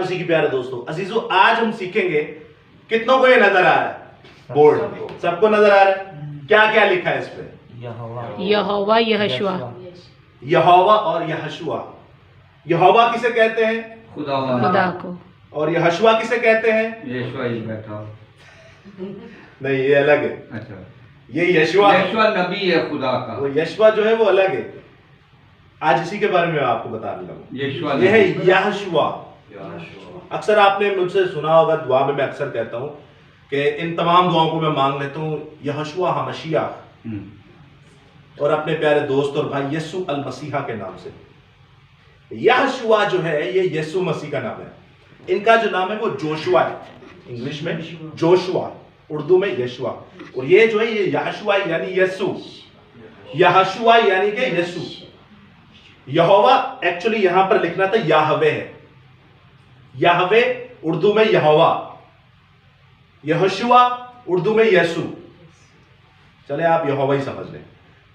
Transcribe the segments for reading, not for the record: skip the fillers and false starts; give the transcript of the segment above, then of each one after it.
मसीह के प्यारे दोस्तों, अजीजों, आज हम सीखेंगे, कितनों को ये नजर आ रहा है? बोर्ड सबको नजर आ रहा है? क्या क्या लिखा है इस पे? यहोवा यहोशुआ। यहोवा और यहोशुआ। यहोवा किसे कहते हैं? खुदा को। और यहोशुआ किसे कहते हैं? यीशु ही बैठा। नहीं, ये अलग है। अच्छा, ये यशुआ नबी है खुदा का। वो यशुआ जो है वो अलग है। आज इसी के बारे में आपको बता दूंगा। ये है यहोशुआ। अक्सर आपने मुझसे सुना होगा, दुआ में मैं अक्सर कहता हूँ कि इन तमाम दुआओं को मैं मांग लेता हूँ यहोशुआ हमशिया और अपने प्यारे दोस्त और भाई यीशु अल मसीहा के नाम से। यहोशुआ जो है ये यीशु मसीह का नाम है। इनका जो नाम है वो जोशुआ है, इंग्लिश में जोशुआ, उर्दू में यशुआ। और ये जो है ये यहोशुआ यानी यीशु, यहोशुआ यानी कि यीशु। यहोवा एक्चुअली यहां पर लिखना था याहवे है। याहवे उर्दू में यहोवा, यहोशुआ उर्दू में यीशु। चले आप यहोवा ही समझ लें।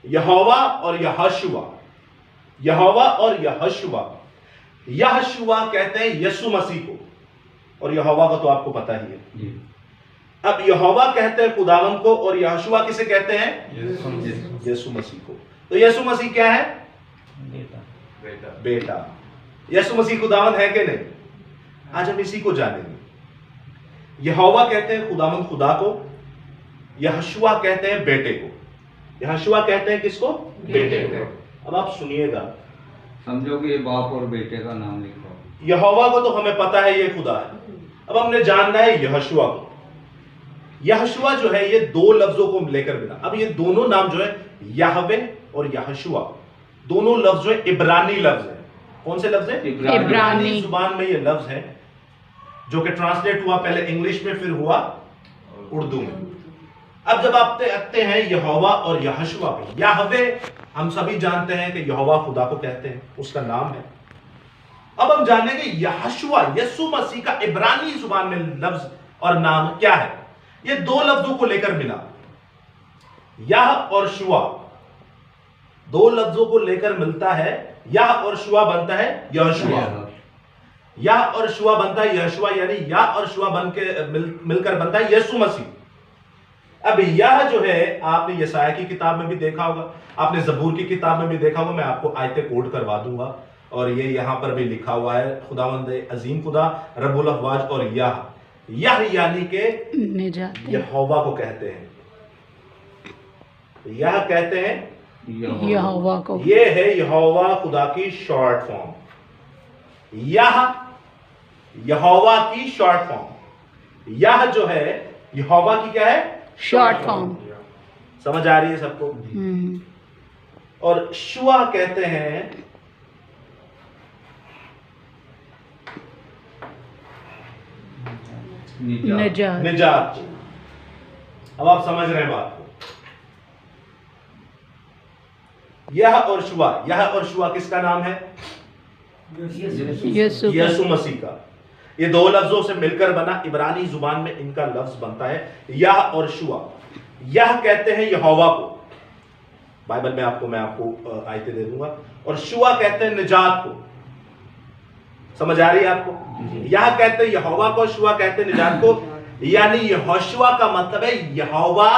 यहोवा और यहोशुआ, यहोवा और यहोशुआ। यहोशुआ कहते हैं यीशु मसीह को, और यहोवा को तो आपको पता ही है। अब यहोवा कहते हैं खुदावंद को, और यहोशुआ किसे कहते हैं? यीशु मसीह को। तो यीशु मसीह क्या है? बेटा। यीशु मसीह खुदावंद है कि नहीं? आज हम इसी को जानेंगे। यहोवा कहते हैं खुदावंद खुदा को, यहोशुआ कहते हैं बेटे को। यहोशुआ कहते हैं किसको? बेटे को। अब आप सुनिएगा, समझो कि ये बाप और बेटे का नाम लिखा। यहोवा को तो हमें पता है ये खुदा है, अब हमने जानना है यहोशुआ को। यहोशुआ जो है ये दो लफ्जों को लेकर बिना, अब ये दोनों नाम जो है याहवे और यहोशुआ, दोनों लफ्ज जो है इब्रानी लफ्ज है। कौन से लफ्ज है? इब्रानी जुबान में ये लफ्ज है, जो कि ट्रांसलेट हुआ पहले इंग्लिश में, फिर हुआ उर्दू में। अब जब आप आते हैं यहोवा और यहोशुआ पे, याहवे हम सभी जानते हैं कि यहोवा खुदा को कहते हैं, उसका नाम है। अब हम जानेंगे यहोशुआ यीशु मसीह का इब्रानी जुबान में लफ्ज और नाम क्या है। ये दो लफ्जों को लेकर मिला, यह और शुआ, दो लफ्जों को लेकर मिलता है। यह और शुआ बनता है यहोशुआ, यह और शुआ बनता है यहोशुआ, यानी यह और शुआ बन के मिलकर बनता है यीशु मसीह। अब यह जो है आपने यसाया की किताब में भी देखा होगा, आपने जबूर की किताब में भी देखा होगा। मैं आपको आयतें कोड करवा दूंगा, और ये यहां पर भी लिखा हुआ है, खुदावंद अजीम खुदा रब्बुल अफवाज। और यह यानी के यहोवा को कहते हैं, यह कहते हैं यहोवा को। ये है यहोवा खुदा की शॉर्ट फॉर्म। यह यहोवा की शॉर्ट फॉर्म। यह जो है यहोवा की क्या है? Short form. समझ आ रही है सबको? और शुआ कहते हैं निजात। अब आप समझ रहे हैं बात को। यह और शुआ किसका नाम है? यीशु मसीह का। ये दो लफ्जों से मिलकर बना, इब्रानी जुबान में इनका लफ्ज बनता है यह और शुआ। यह कहते हैं यहोवा को, बाइबल में मैं आपको आयतें दे दूंगा। और शुआ कहते हैं निजात को। समझ आ रही है आपको? यह कहते हैं यहोवा को, शुआ कहते हैं निजात को। यानी यहोशुआ का मतलब है यहोवा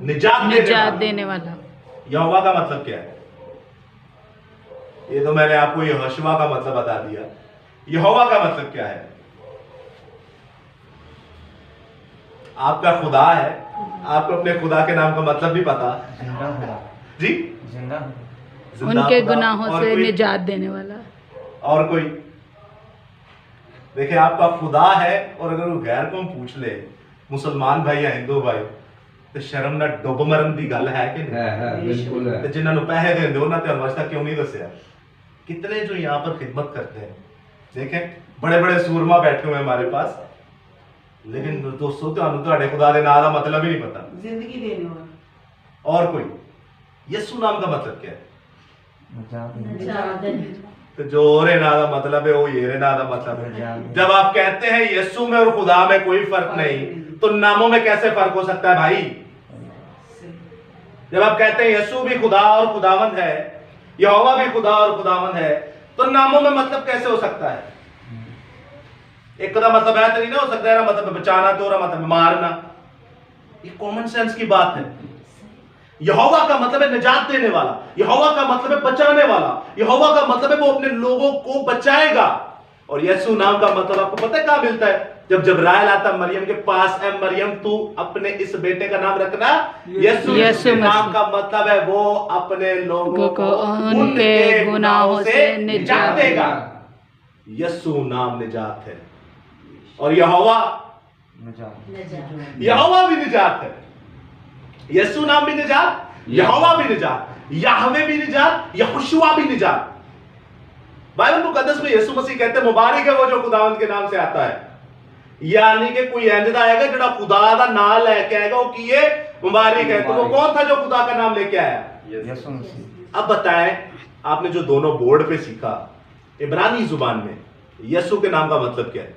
निजात देने वाला। यहोवा का मतलब क्या है? ये तो मैंने आपको यहोशुआ का मतलब बता दिया। यहोवा का मतलब क्या है? आपका खुदा है, आपको अपने खुदा के नाम का मतलब भी पता जी? उनके गुनाहों से निजात देने वाला। और कोई? देखिए, आपका खुदा है, और अगर वो गैर को हम पूछ ले, मुसलमान भाई या हिंदू भाई, तो शर्म ना डुब मरन की गल है कि नहीं? बिल्कुल है। जिन्होंने पैसे देंदे हो ना, तो आज तक क्यों नहीं दसिया? कितने जो यहाँ पर खिदमत करते हैं, देखें बड़े बड़े सूरमा बैठे हुए हमारे पास, लेकिन दोस्तों तुहाडे खुदा दे नाम का मतलब ही नहीं पता। जिंदगी देने वाला। और कोई? यीशु नाम का मतलब क्या है? तो जो ओरे ना का मतलब है वो येरे ना का मतलब है। जब आप कहते हैं यीशु में और खुदा में कोई फर्क नहीं, तो नामों में कैसे फर्क हो सकता है भाई? जब आप कहते हैं यीशु भी खुदा और खुदावंद है, यहोवा भी खुदा और खुदावंद है, तो नामों में मतलब कैसे हो सकता है? एक का मतलब है तो नहीं ना हो सकता है, मतलब बचाना, तो मतलब मारना। ये कॉमन सेंस की बात है। यहोवा का मतलब है निजात देने वाला, यहोवा का मतलब है बचाने वाला, यहोवा का मतलब है वो अपने लोगों को बचाएगा। और यीशु नाम का मतलब आपको पता है कहां मिलता है? जब जबराइल आता मरियम के पास, ऐ मरियम तू अपने इस बेटे का नाम रखना यीशु। यीशु नाम का मतलब है वो अपने लोगों को उनके गुनाहों से निजात देगा। यीशु नाम निजात है। और यहोवा भी निजात है। यीशु नाम भी निजात, यहोवा भी निजात, याहवे भी निजात, यहोशुआ भी निजात। बाइबल मुकद्दस में यीशु मसीह कहते हैं मुबारक है वो जो खुदावंद के नाम से आता है। यानी कि कोई इंज दा आएगा जो खुदा का नाम लेके आएगा वो कि ये मुबारक है। तो वो कौन था जो खुदा का नाम लेके आया? यीशु मसीह। अब बताएं, आपने जो दोनों बोर्ड पे सीखा इब्रानी जुबान में, यीशु के नाम का मतलब क्या है?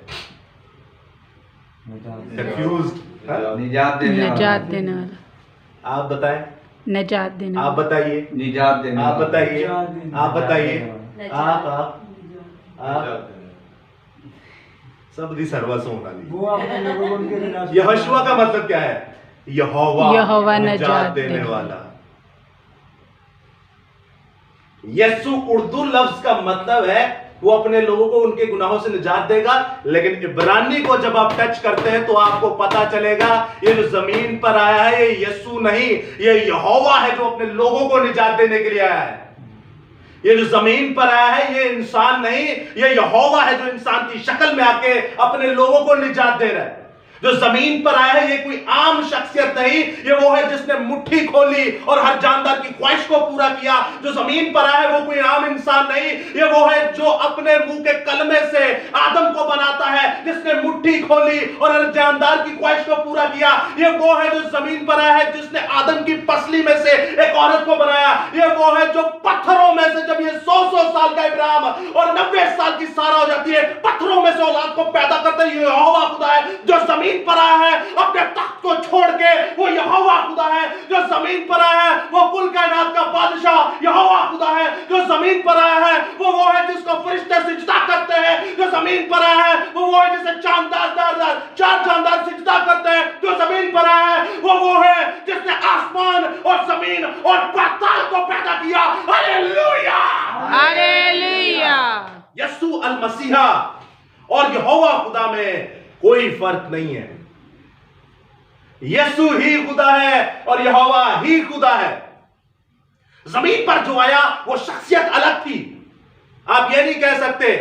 कंफ्यूज्ड? निजात देने वाला। आप बताएं, निजात देने आप बताइए, निजात देने आप बताइए, आप बताइए, आप सब दी सर्वस्व होना ली। यहोशुआ का मतलब क्या है? यहोवा निजात देने वाला। यीशु उर्दू लफ्ज का मतलब है वो अपने लोगों को उनके गुनाहों से निजात देगा। लेकिन इब्रानी को जब आप टच करते हैं तो आपको पता चलेगा ये जो जमीन पर आया है ये यीशु नहीं, ये यहोवा है जो अपने लोगों को निजात देने के लिए आया है। ये जो जमीन पर आया है ये इंसान नहीं, ये यहोवा है जो इंसान की शक्ल में आके अपने लोगों को निजात दे रहा है। जो जमीन पर आया है ये कोई आम शख्सियत नहीं, ये वो है जिसने मुट्ठी खोली और हर जानदार की ख्वाहिश को पूरा किया। जो जमीन पर आया है वो कोई आम इंसान नहीं, ये वो है जो अपने मुंह के कलमे से आदम को बनाता है, जिसने मुट्ठी खोली और हर जानदार की ख्वाहिश को पूरा किया। ये वो है जो जमीन पर आया है जिसने आदम की पसली में से एक औरत को बनाया। ये वो है जो पत्थरों में से, जब ये 100 साल का इब्राहिम और 90 साल की सारा हो जाती है, पत्थरों में से औलाद को पैदा करता है। ये यहोवा खुदा है जो जमीन पर आया है अपने तख्त को छोड़ के। वो यहोवा खुदा है जो जमीन पर आया है, वो कुल कायनात का बादशाह यहोवा खुदा है जो जमीन पर आया है। वो है जिसको फरिश्ते सिजदा करते हैं जो जमीन पर आया है। वो है जिसे चार जानदार सिजदा करते हैं जो जमीन पर आया है। वो है जिसने आसमान और जमीन और पाताल को पैदा किया। Hallelujah, hallelujah. यीशु अल मसीहा और यहोवा खुदा में कोई फर्क नहीं है। यीशु ही खुदा है और यहोवा ही खुदा है। जमीन पर जो आया वो शख्सियत अलग थी। आप ये नहीं कह सकते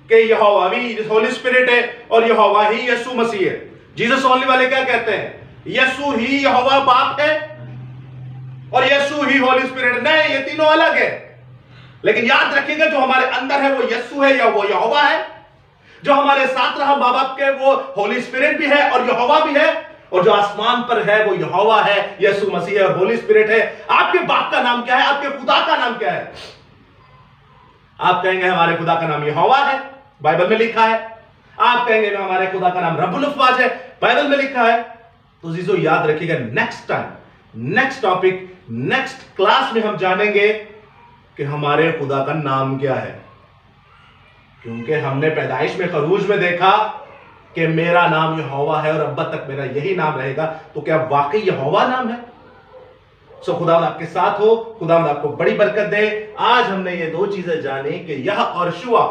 कि यहोवा भी होली स्पिरिट है और यहोवा ही यीशु मसीह है। जीसस ओनली वाले क्या कहते हैं? यीशु ही यहोवा बाप है और यीशु ही होली स्पिरिट। नहीं, ये तीनों अलग है। लेकिन याद रखिएगा जो हमारे अंदर है वो यीशु है या वो यहोवा है। जो हमारे साथ रहा मां बाप के वो होली स्पिरिट भी है और यहोवा भी है। और जो आसमान पर है वो यहोवा है, यीशु मसीह है और होली स्पिरिट है। आपके बाप का नाम क्या है? आपके खुदा का नाम क्या है? आप कहेंगे हमारे खुदा का नाम यहोवा है, बाइबल में लिखा है। आप कहेंगे हमारे खुदा का नाम रब्बुल अफ़वाज है, बाइबल में लिखा है। तो जीजो याद रखिएगा, next time, next topic, next class में हम जानेंगे कि हमारे खुदा का नाम क्या है। क्योंकि हमने पैदाइश में खरूज में देखा कि मेरा नाम यहोवा है और अब्बा तक मेरा यही नाम रहेगा। तो क्या वाकई यहोवा नाम है? सो खुदावंद आपके साथ हो, खुदावंद आपको बड़ी बरकत दे। आज हमने ये दो चीजें जानी कि यह और शुआ।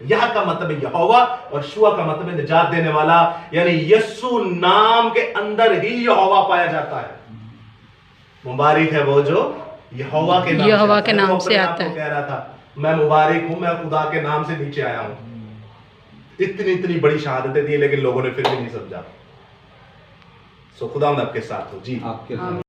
यह का मतलब है यहोवा और शुआ का मतलब है निजात देने वाला। यानी यीशु नाम के अंदर ही यहोवा पाया जाता है। मुबारक है वो जो यहोवा के नाम से आता है। कह रहा था मैं मुबारक हूं, मैं खुदा के नाम से नीचे आया हूं। इतनी बड़ी शहादतें दी लेकिन लोगों ने फिर भी नहीं समझा। सो खुदावंद आपके साथ हो जी, आपके साथ।